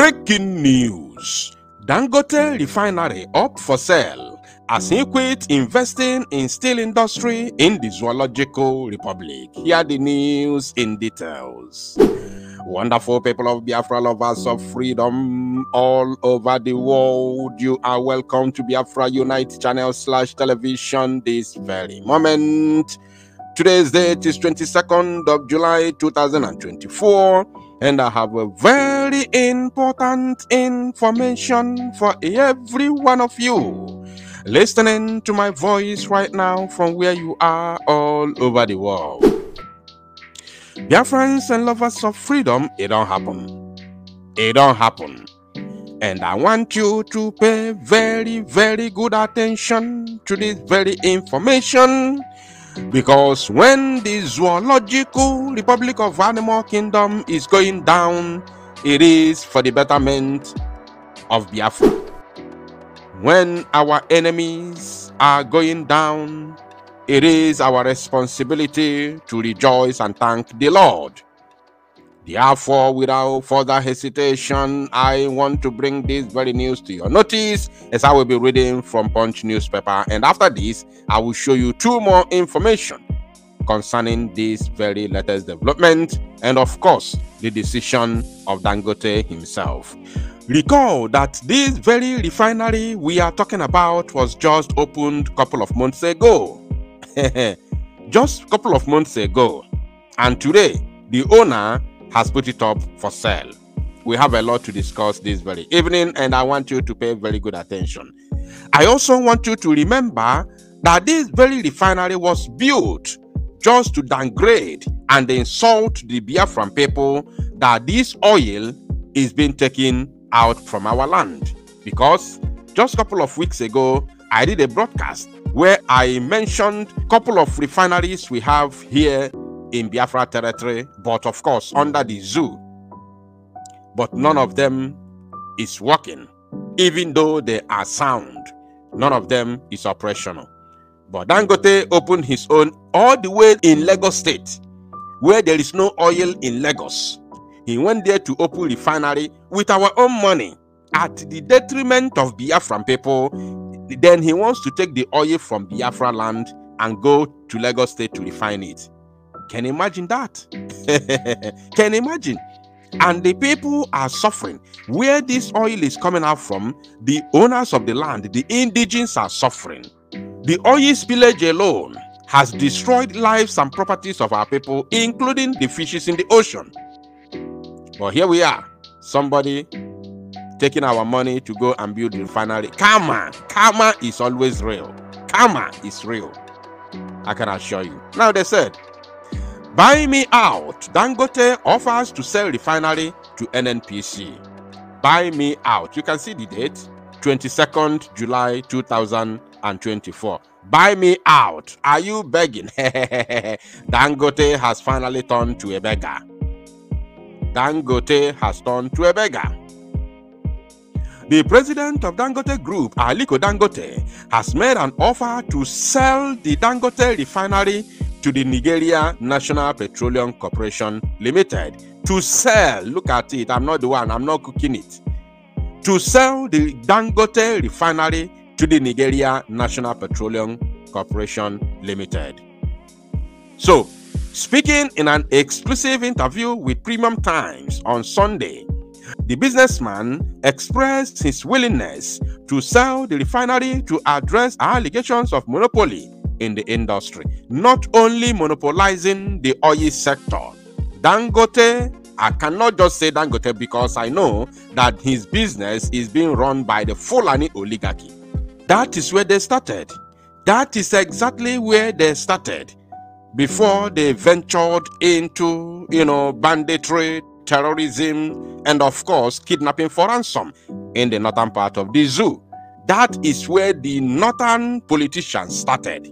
Breaking news. Dangote Refinery up for sale as he quit investing in steel industry in the Zoological Republic. Here are the news in details. Wonderful people of Biafra, lovers of freedom all over the world, you are welcome to Biafra Unite channel / television this very moment. Today's date is 22nd of July 2024, and I have a very important information for every one of you listening to my voice right now from where you are all over the world. Dear friends and lovers of freedom, it don't happen. It don't happen. And I want you to pay very, very good attention to this very information, because when the Zoological Republic of Animal Kingdom is going down, it is for the betterment of Biafra. When our enemies are going down, it is our responsibility to rejoice and thank the Lord. Therefore, without further hesitation, I want to bring this very news to your notice as I will be reading from Punch newspaper. And after this, I will show you two more information concerning this very latest development and, of course, the decision of Dangote himself. Recall that this very refinery we are talking about was just opened a couple of months ago. Just a couple of months ago. And today, the owner has put it up for sale. We have a lot to discuss this very evening, and I want you to pay very good attention. I also want you to remember that this very refinery was built just to downgrade and insult the Biafran people that this oil is being taken out from our land. Because just a couple of weeks ago, I did a broadcast where I mentioned a couple of refineries we have here in Biafra territory, but of course under the zoo. But none of them is working. Even though they are sound, none of them is operational. But Dangote opened his own all the way in Lagos State, where there is no oil in Lagos. He went there to open refinery with our own money at the detriment of Biafran people. Then he wants to take the oil from Biafra land and go to Lagos State to refine it. Can you imagine that? Can you imagine? And the people are suffering. Where this oil is coming out from, the owners of the land, the indigenes, are suffering. The oil spillage alone has destroyed lives and properties of our people, including the fishes in the ocean. But here we are, somebody taking our money to go and build the refinery. Karma is always real. Karma is real, I can assure you. Now they said, buy me out. Dangote offers to sell refinery to NNPC. Buy me out. You can see the date, 22nd July 2024. Buy me out. Are you begging? Dangote has finally turned to a beggar. Dangote has turned to a beggar. The president of Dangote Group, Aliko Dangote, has made an offer to sell the Dangote Refinery to the Nigeria National Petroleum Corporation Limited. To sell, look at it, I'm not the one, I'm not cooking it. To sell the Dangote Refinery to the Nigeria National Petroleum Corporation Limited. So, speaking in an exclusive interview with Premium Times on Sunday, the businessman expressed his willingness to sell the refinery to address allegations of monopoly in the industry, not only monopolizing the oil sector. Dangote, I cannot just say Dangote because I know that his business is being run by the Fulani oligarchy. That is where they started. That is exactly where they started before they ventured into, banditry, terrorism, and of course, kidnapping for ransom in the northern part of the zoo. That is where the northern politicians started,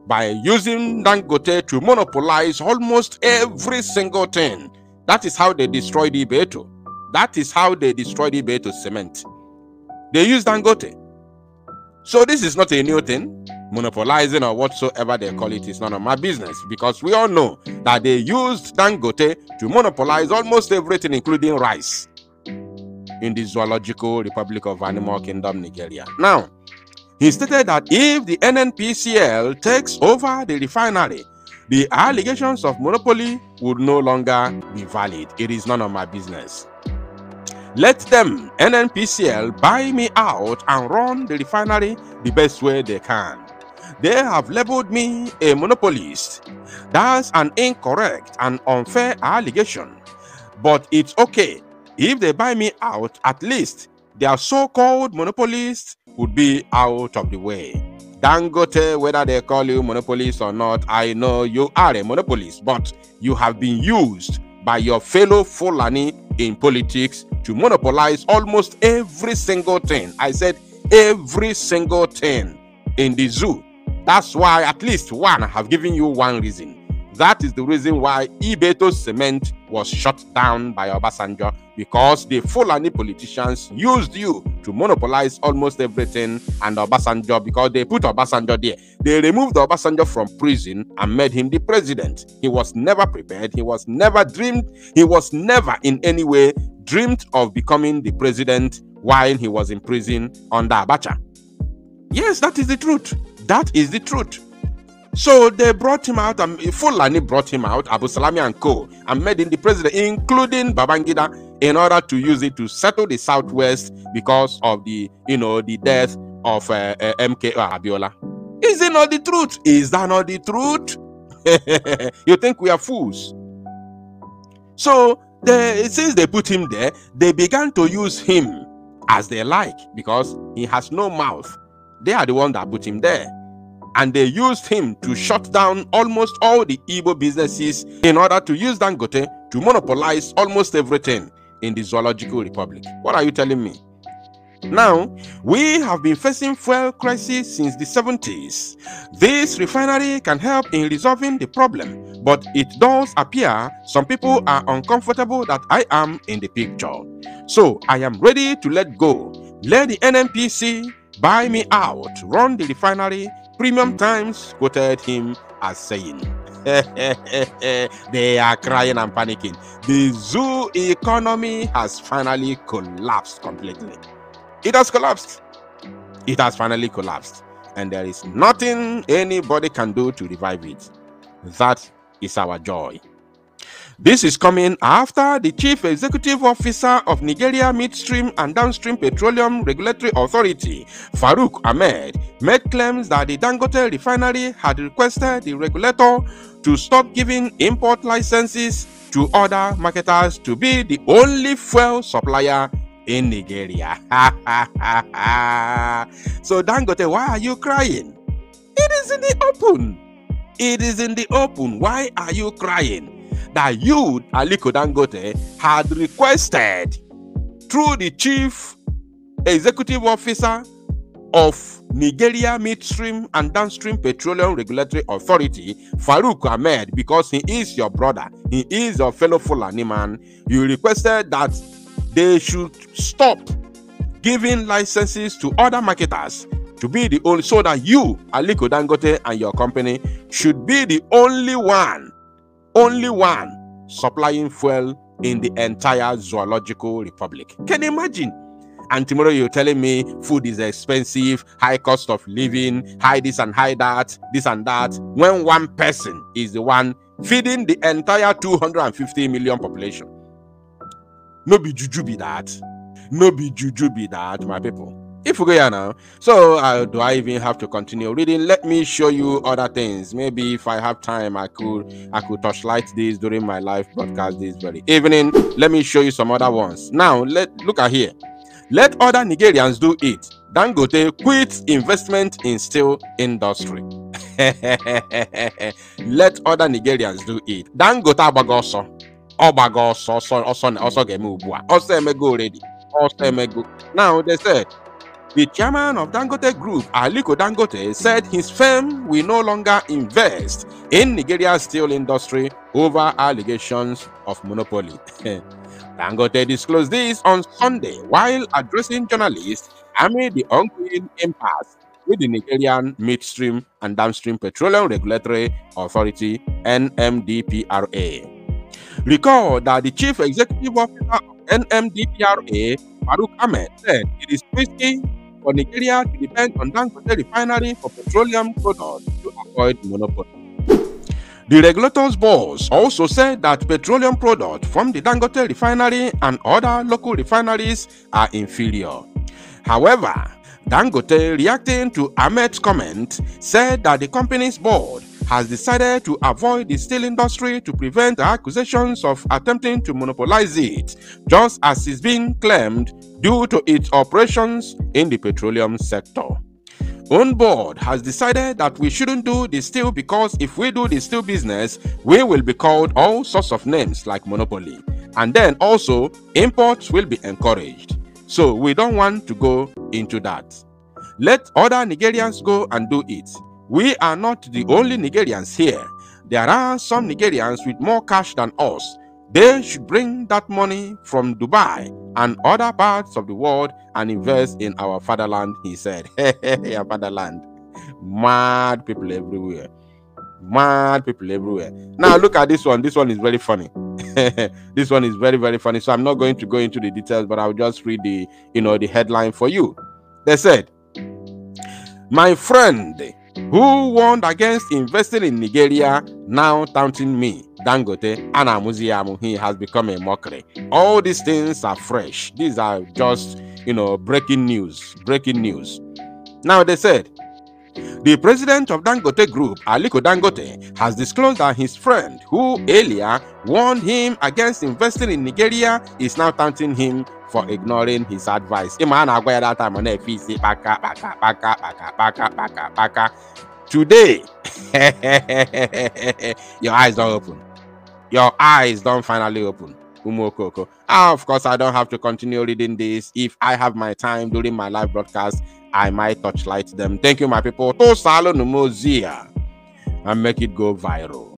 by using Dangote to monopolize almost every single thing. That is how they destroyed Ibeto. That is how they destroyed Ibeto cement. They used Dangote. So this is not a new thing. Monopolizing or whatsoever they call it is none of my business, because we all know that they used Dangote to monopolize almost everything, including rice. in the Zoological Republic of Animal Kingdom, Nigeria. Now, he stated that if the NNPCL takes over the refinery, the allegations of monopoly would no longer be valid. It is none of my business. Let them, NNPCL, buy me out and run the refinery the best way they can. They have labeled me a monopolist. That's an incorrect and unfair allegation. But it's okay. If they buy me out, at least their so-called monopolists would be out of the way. Dangote, whether they call you monopolist or not, I know you are a monopolist, but you have been used by your fellow Fulani in politics to monopolize almost every single thing. I said every single thing in the zoo. That's why at least one have given you one reason. That is the reason why Ibeto Cement was shut down by Obasanjo, because the Fulani politicians used you to monopolize almost everything, and Obasanjo, because they put Obasanjo there, they removed Obasanjo from prison and made him the president. He was never prepared, he was never in any way dreamed of becoming the president while he was in prison under Abacha. Yes, that is the truth. That is the truth. So they brought him out, and Fulani brought him out, Abu Salami and co, and made him the president, including Babangida, in order to use it to settle the Southwest because of the death of MK Abiola. Is it not the truth? Is that not the truth? You think we are fools? So since they put him there, they began to use him as they like, because he has no mouth. They are the one that put him there. And they used him to shut down almost all the Igbo businesses in order to use Dangote to monopolize almost everything in the Zoological Republic. What are you telling me? Now, we have been facing fuel crisis since the 70s. This refinery can help in resolving the problem, but it does appear some people are uncomfortable that I am in the picture. So I am ready to let go. Let the NNPC buy me out, run the refinery. Premium Times quoted him as saying, they are crying and panicking. The zoo economy has finally collapsed completely. It has collapsed. It has finally collapsed. And there is nothing anybody can do to revive it. That is our joy. This is coming after the Chief Executive Officer of Nigeria Midstream and Downstream Petroleum Regulatory Authority, Farouk Ahmed, made claims that the Dangote Refinery had requested the regulator to stop giving import licenses to other marketers to be the only fuel supplier in Nigeria. So Dangote, why are you crying? It is in the open. It is in the open. Why are you crying? That you, Aliko Dangote, had requested through the Chief Executive Officer of Nigeria Midstream and Downstream Petroleum Regulatory Authority, Farouk Ahmed, because he is your brother, he is your fellow Fulani man, you requested that they should stop giving licenses to other marketers to be the only, so that you, Aliko Dangote, and your company should be the only one supplying fuel in the entire Zoological Republic. Can you imagine? And tomorrow you're telling me food is expensive, high cost of living, high this and high that, this and that, when one person is the one feeding the entire 250 million population. No be juju be that. No be juju be that, my people. If we go here now, so do I even have to continue reading? Let me show you other things. Maybe if I have time, I could touchlight this during my live broadcast this very evening. Let me show you some other ones. Now, look at here. Let other Nigerians do it. Dangote quits investment in steel industry. Let other Nigerians do it. Dangote abagoso. Also get me ubua. Also emego already. Also emego. Now they said, the chairman of Dangote Group, Aliko Dangote, said his firm will no longer invest in Nigeria's steel industry over allegations of monopoly. Dangote disclosed this on Sunday while addressing journalists amid the ongoing impasse with the Nigerian Midstream and Downstream Petroleum Regulatory Authority, NMDPRA. Recall that the Chief Executive Officer of NMDPRA, Farouk Ahmed, said it is risky for Nigeria to depend on Dangote Refinery for petroleum products to avoid monopoly. The regulator's boss also said that petroleum products from the Dangote Refinery and other local refineries are inferior. However, Dangote, reacting to Ahmed's comment, said that the company's board has decided to avoid the steel industry to prevent accusations of attempting to monopolize it, just as is being claimed due to its operations in the petroleum sector. On board has decided that we shouldn't do the steel because if we do the steel business, we will be called all sorts of names like monopoly. And then also, imports will be encouraged. So we don't want to go into that. Let other Nigerians go and do it. We are not the only Nigerians here. There are some Nigerians with more cash than us. They should bring that money from Dubai and other parts of the world and invest in our fatherland, he said. Our fatherland. Mad people everywhere. Mad people everywhere. Now look at this one. This one is very funny. This one is very, very funny. So I'm not going to go into the details, but I'll just read the, the headline for you. They said, my friend who warned against investing in Nigeria now taunting me, Dangote, Anamuziamu, he has become a mockery. All these things are fresh. These are just, breaking news. Breaking news. Now they said, the president of Dangote Group, Aliko Dangote, has disclosed that his friend, who earlier warned him against investing in Nigeria, is now taunting him for ignoring his advice. Today, your eyes don't open. Your eyes don't finally open. Umokoko. Of course, I don't have to continue reading this. If I have my time during my live broadcast, I might touchlight them. Thank you, my people. To salo numozia and make it go viral.